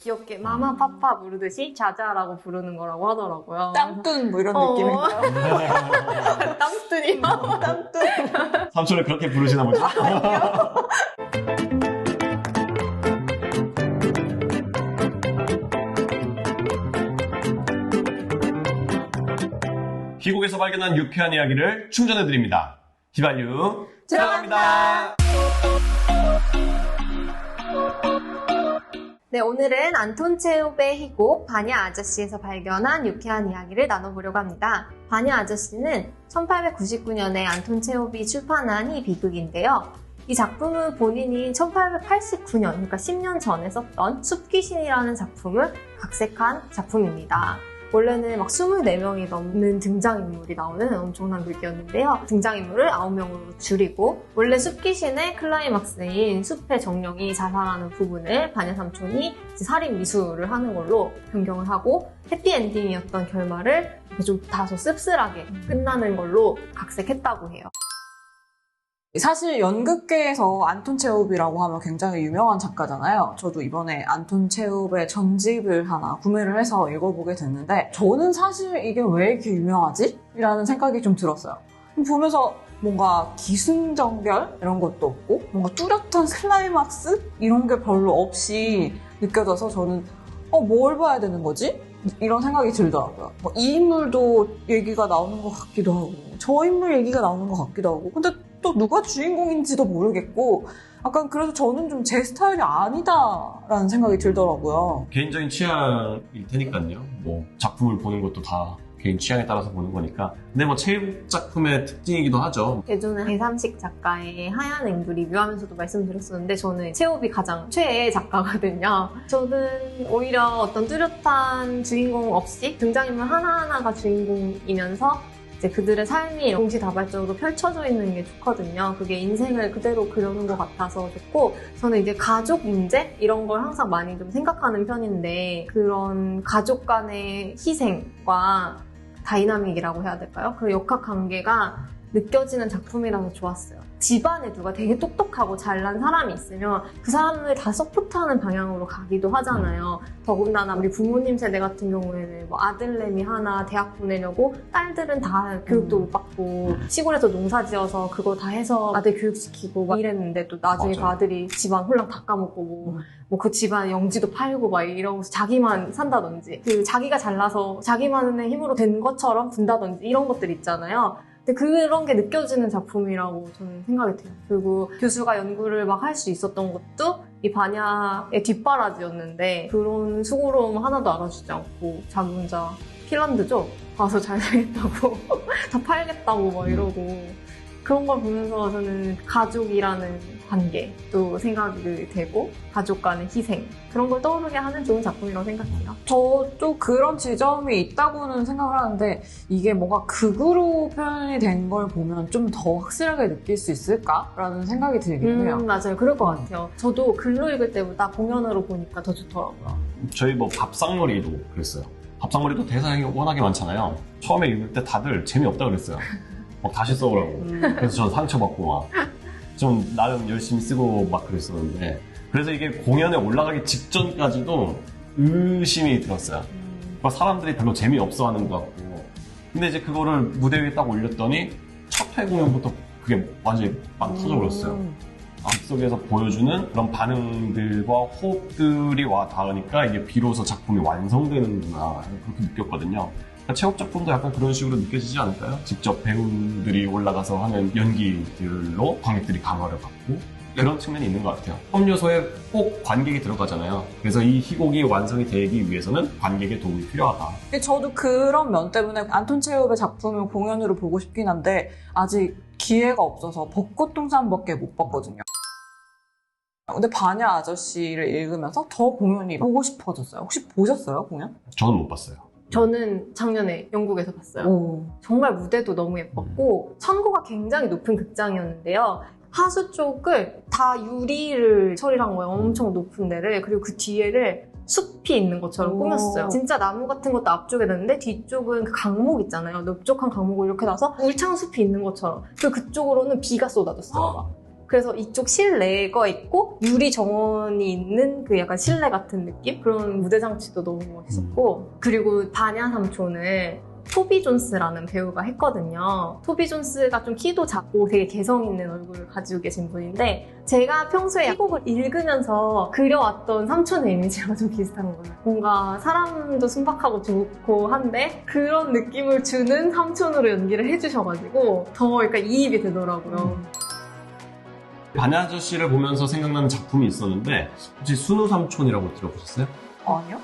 귀엽게 마마 파파 부르듯이 자자라고 부르는 거라고 하더라고요. 땀뚱 뭐 이런 느낌인가요? 땀뚱이요? 땀뚱. 삼촌을 그렇게 부르시나 보죠? 희곡에서 발견한 유쾌한 이야기를 충전해드립니다. 휘발유 들어갑니다. 네, 오늘은 안톤 체홉의 희곡 바냐 아저씨에서 발견한 유쾌한 이야기를 나눠보려고 합니다. 바냐 아저씨는 1899년에 안톤 체홉이 출판한 이 비극인데요. 이 작품은 본인이 1889년, 그러니까 10년 전에 썼던 숲귀신이라는 작품을 각색한 작품입니다. 원래는 막 24명이 넘는 등장인물이 나오는 엄청난 극이었는데요. 등장인물을 9명으로 줄이고 원래 숲귀신의 클라이막스인 숲의 정령이 자살하는 부분을 바냐 삼촌이 살인 미수를 하는 걸로 변경을 하고 해피엔딩이었던 결말을 좀 다소 씁쓸하게 끝나는 걸로 각색했다고 해요. 사실 연극계에서 안톤 체홉이라고 하면 굉장히 유명한 작가잖아요. 저도 이번에 안톤 체홉의 전집을 하나 구매를 해서 읽어보게 됐는데 저는 사실 이게 왜 이렇게 유명하지? 라는 생각이 좀 들었어요. 보면서 뭔가 기승전결 이런 것도 없고 뭔가 뚜렷한 클라이막스 이런 게 별로 없이 느껴져서 저는 뭘 봐야 되는 거지? 이런 생각이 들더라고요. 이 인물도 얘기가 나오는 것 같기도 하고 저 인물 얘기가 나오는 것 같기도 하고 근데 또 누가 주인공인지도 모르겠고 약간 그래서 저는 좀 제 스타일이 아니다라는 생각이 들더라고요. 개인적인 취향일 테니까요. 뭐 작품을 보는 것도 다 개인 취향에 따라서 보는 거니까. 근데 뭐 체육 작품의 특징이기도 하죠. 예전에 배삼식 작가의 하얀 앵두 리뷰하면서도 말씀드렸었는데 저는 체홉이 가장 최애 작가거든요. 저는 오히려 어떤 뚜렷한 주인공 없이 등장인물 하나하나가 주인공이면서 이제 그들의 삶이 동시다발적으로 펼쳐져 있는 게 좋거든요. 그게 인생을 그대로 그려놓은 것 같아서 좋고 저는 이제 가족 문제 이런 걸 항상 많이 좀 생각하는 편인데 그런 가족 간의 희생과 다이나믹이라고 해야 될까요? 그 역학관계가 느껴지는 작품이라서 좋았어요. 집안에 누가 되게 똑똑하고 잘난 사람이 있으면 그 사람을 다 서포트하는 방향으로 가기도 하잖아요. 더군다나 우리 부모님 세대 같은 경우에는 뭐 아들내미 하나 대학 보내려고 딸들은 다 교육도 못 받고 시골에서 농사 지어서 그거 다 해서 아들 교육시키고 막 이랬는데 또 나중에 그 아들이 집안 홀랑 다 까먹고 뭐 그 집안 영지도 팔고 막 이러고서 자기만 산다든지 그 자기가 잘나서 자기만의 힘으로 된 것처럼 군다든지 이런 것들 있잖아요. 근데 그런 게 느껴지는 작품이라고 저는 생각이 돼요. 그리고 교수가 연구를 막 할 수 있었던 것도 이 바냐의 뒷바라지였는데 그런 수고로움 하나도 알아주지 않고 자기 혼자 핀란드죠? 가서 잘 살겠다고 다 팔겠다고 막 이러고 그런 걸 보면서 저는 가족이라는 관계도 생각이 되고 가족 간의 희생 그런 걸 떠오르게 하는 좋은 작품이라고 생각해요. 저도 그런 지점이 있다고는 생각을 하는데 이게 뭔가 극으로 표현이 된 걸 보면 좀 더 확실하게 느낄 수 있을까라는 생각이 들긴 해요. 맞아요. 그럴 것 같아요. 저도 글로 읽을 때보다 공연으로 보니까 더 좋더라고요. 저희 뭐 밥상머리도 그랬어요. 밥상머리도 대사량이 워낙에 많잖아요. 처음에 읽을 때 다들 재미없다 그랬어요. 막 다시 써보라고. 그래서 저는 상처받고 막 좀 나름 열심히 쓰고 막 그랬었는데 그래서 이게 공연에 올라가기 직전까지도 의심이 들었어요. 막 사람들이 별로 재미없어 하는 것 같고 근데 이제 그거를 무대 위에 딱 올렸더니 첫 회 공연부터 그게 완전히 빵 터져버렸어요. 앞속에서 보여주는 그런 반응들과 호흡들이 와 닿으니까 이게 비로소 작품이 완성되는구나 그렇게 느꼈거든요. 체육 작품도 약간 그런 식으로 느껴지지 않을까요? 직접 배우들이 올라가서 하는 연기들로 관객들이 강화를 받고 그런 측면이 있는 것 같아요. 협 요소에 꼭 관객이 들어가잖아요. 그래서 이 희곡이 완성이 되기 위해서는 관객의 도움이 필요하다. 저도 그런 면 때문에 안톤 체홉의 작품을 공연으로 보고 싶긴 한데 아직 기회가 없어서 벚꽃동산밖에 못 봤거든요. 근데 바냐 아저씨를 읽으면서 더 공연이 보고 싶어졌어요. 혹시 보셨어요, 공연? 저는 못 봤어요. 저는 작년에 영국에서 봤어요. 정말 무대도 너무 예뻤고 천고가 굉장히 높은 극장이었는데요. 하수 쪽을 다 유리를 처리한 거예요. 엄청 높은 데를. 그리고 그 뒤에를 숲이 있는 것처럼 꾸몄어요. 진짜 나무 같은 것도 앞쪽에 놨는데 뒤쪽은 그 강목 있잖아요. 넓적한 강목을 이렇게 놔서 울창 숲이 있는 것처럼. 그리고 그쪽으로는 비가 쏟아졌어요. 그래서 이쪽 실내에 거 있고 유리 정원이 있는 그 약간 실내 같은 느낌? 그런 무대 장치도 너무 멋있었고 그리고 바냐 삼촌을 토비 존스라는 배우가 했거든요. 토비 존스가 좀 키도 작고 되게 개성 있는 얼굴을 가지고 계신 분인데 제가 평소에 희곡을 읽으면서 그려왔던 삼촌의 이미지랑 좀 비슷한 거예요. 뭔가 사람도 순박하고 좋고 한데 그런 느낌을 주는 삼촌으로 연기를 해주셔가지고 더 약간 이입이 되더라고요. 바냐 아저씨를 보면서 생각나는 작품이 있었는데 혹시 순우 삼촌이라고 들어보셨어요? 아니요?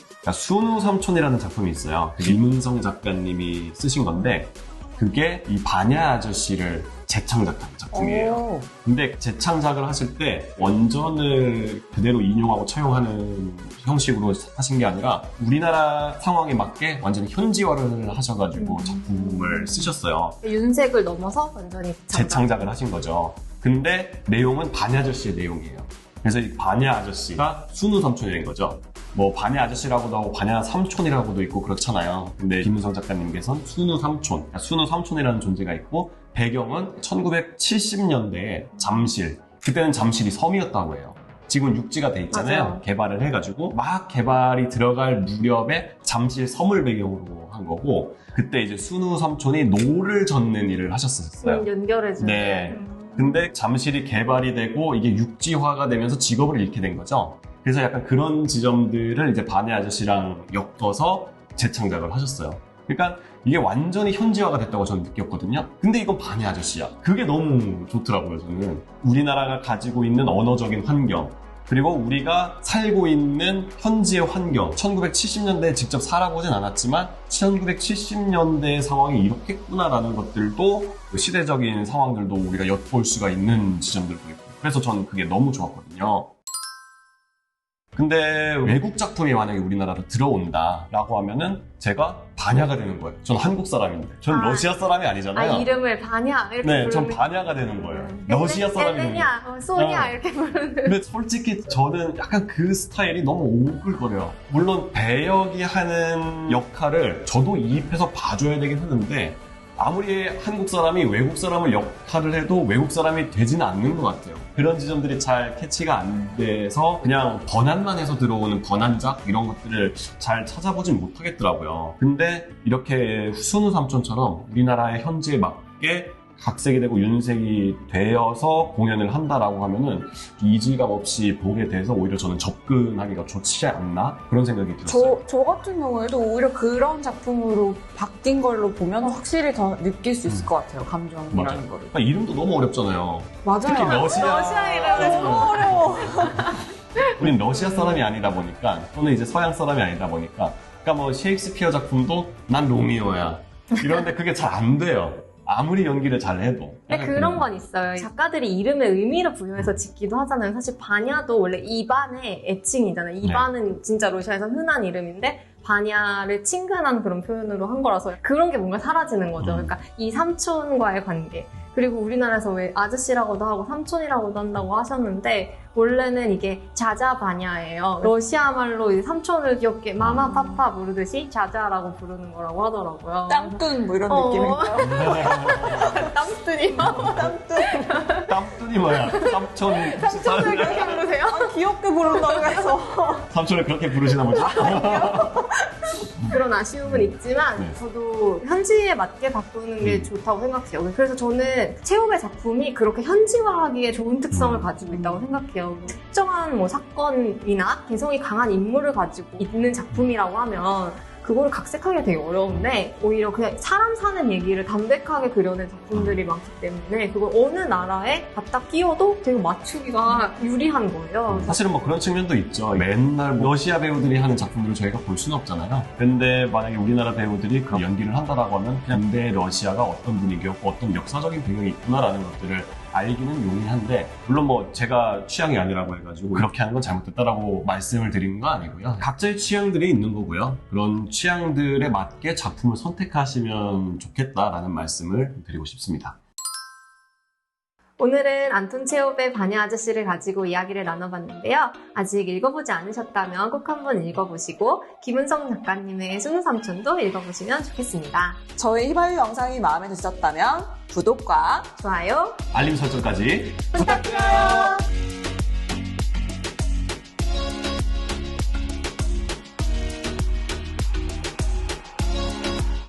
그러니까 순우 삼촌이라는 작품이 있어요. 이문성 작가님이 쓰신 건데 그게 이 바냐 아저씨를 재창작한 작품이에요. 오. 근데 재창작을 하실 때 원전을 그대로 인용하고 차용하는 형식으로 하신 게 아니라 우리나라 상황에 맞게 완전히 현지화를 하셔가지고 작품을 쓰셨어요. 윤색을 넘어서 완전히 재창작을 하신 거죠. 근데 내용은 바냐 아저씨의 내용이에요. 그래서 이 바냐 아저씨가 순우 삼촌이 된 거죠. 뭐 바냐 아저씨라고도 하고 바냐 삼촌이라고도 있고 그렇잖아요. 근데 김문성 작가님께서는 순우 삼촌, 그러니까 순우 삼촌이라는 존재가 있고 배경은 1970년대에 잠실, 그때는 잠실이 섬이었다고 해요. 지금 육지가 돼 있잖아요. 맞아요. 개발을 해가지고 막 개발이 들어갈 무렵에 잠실 섬을 배경으로 한 거고 그때 이제 순우 삼촌이 노를 젓는 일을 하셨었어요. 연결해주는. 네. 근데 잠실이 개발이 되고 이게 육지화가 되면서 직업을 잃게 된 거죠. 그래서 약간 그런 지점들을 이제 바냐 아저씨랑 엮어서 재창작을 하셨어요. 그러니까 이게 완전히 현지화가 됐다고 저는 느꼈거든요. 근데 이건 바냐 아저씨야. 그게 너무 좋더라고요, 저는. 우리나라가 가지고 있는 언어적인 환경, 그리고 우리가 살고 있는 현지의 환경, 1970년대에 직접 살아보진 않았지만 1970년대의 상황이 이렇겠구나라는 것들도 시대적인 상황들도 우리가 엿볼 수가 있는 지점들도 있고 그래서 저는 그게 너무 좋았거든요. 근데 외국 작품이 만약에 우리나라로 들어온다라고 하면은 제가 바냐가 되는 거예요. 전 한국 사람인데. 전 러시아 사람이 아니잖아요. 이름을 바냐 이렇게 네, 부르는. 전 바냐가 되는 거예요. 러시아 사람이 되는 거예요. 냐 소냐 이렇게 부르는. 근데 솔직히 저는 약간 그 스타일이 너무 오글거려요. 물론 배역이 하는 역할을 저도 이입해서 봐줘야 되긴 하는데 아무리 한국 사람이 외국 사람을 역할을 해도 외국 사람이 되지는 않는 것 같아요. 그런 지점들이 잘 캐치가 안 돼서 그냥 번안만 해서 들어오는 번안작 이런 것들을 잘 찾아보진 못하겠더라고요. 근데 이렇게 순우 삼촌처럼 우리나라의 현지에 맞게 각색이 되고 윤색이 되어서 공연을 한다라고 하면은 이질감 없이 보게 돼서 오히려 저는 접근하기가 좋지 않나? 그런 생각이 들었어요. 저 같은 경우에도 오히려 그런 작품으로 바뀐 걸로 보면 확실히 더 느낄 수 있을 것 같아요. 감정이라는 맞아요. 거를. 이름도 너무 어렵잖아요. 맞아요. 특히 러시아 이름은 너무 어려워. 우린 러시아 사람이 아니다 보니까 또는 이제 서양 사람이 아니다 보니까 그러니까 뭐 셰익스피어 작품도 난 로미오야 이런데 그게 잘 안 돼요. 아무리 연기를 잘 해도. 근데 그런 건 있어요. 작가들이 이름에 의미를 부여해서 짓기도 하잖아요. 사실 바냐도 원래 이반의 애칭이잖아요. 이반은 진짜 러시아에서 흔한 이름인데 바냐를 친근한 그런 표현으로 한 거라서 그런 게 뭔가 사라지는 거죠. 그러니까 이 삼촌과의 관계. 그리고 우리나라에서 왜 아저씨라고도 하고 삼촌이라고도 한다고 하셨는데 원래는 이게 자자바냐예요. 러시아 말로 이 삼촌을 귀엽게 마마 파파 부르듯이 자자라고 부르는 거라고 하더라고요. 땀뚱 뭐 이런 느낌인가요? 땀뜨니 땀뚱이 뭐야? 삼촌을 삼촌을 그렇게 부르세요? 귀엽게 부른다고 해서. 삼촌을 그렇게 부르시나 보죠? 그런 아쉬움은 있지만 네. 저도 현지에 맞게 바꾸는 게 좋다고 생각해요. 그래서 저는 체험의 작품이 그렇게 현지화하기에 좋은 특성을 가지고 있다고 생각해요. 특정한 뭐 사건이나 개성이 강한 인물을 가지고 있는 작품이라고 하면 그거를 각색하기 되게 어려운데 오히려 그냥 사람 사는 얘기를 담백하게 그려낸 작품들이 많기 때문에 그걸 어느 나라에 갖다 끼워도 되게 맞추기가 유리한 거예요. 사실은 뭐 그런 측면도 있죠. 맨날 뭐 러시아 배우들이 하는 작품들을 저희가 볼 수는 없잖아요. 근데 만약에 우리나라 배우들이 그런 연기를 한다라고 하면 그냥 근대 러시아가 어떤 분위기였고 어떤 역사적인 배경이 있구나라는 것들을 알기는 용이한데 물론 뭐 제가 취향이 아니라고 해가지고 그렇게 하는 건 잘못됐다라고 말씀을 드리는 거 아니고요. 각자의 취향들이 있는 거고요. 그런 취향들에 맞게 작품을 선택하시면 좋겠다라는 말씀을 드리고 싶습니다. 오늘은 안톤 체홉의 바냐 아저씨를 가지고 이야기를 나눠봤는데요. 아직 읽어보지 않으셨다면 꼭 한번 읽어보시고 김은성 작가님의 순우삼촌도 읽어보시면 좋겠습니다. 저희 휘발유 영상이 마음에 드셨다면 구독과 좋아요 알림 설정까지 부탁드려요.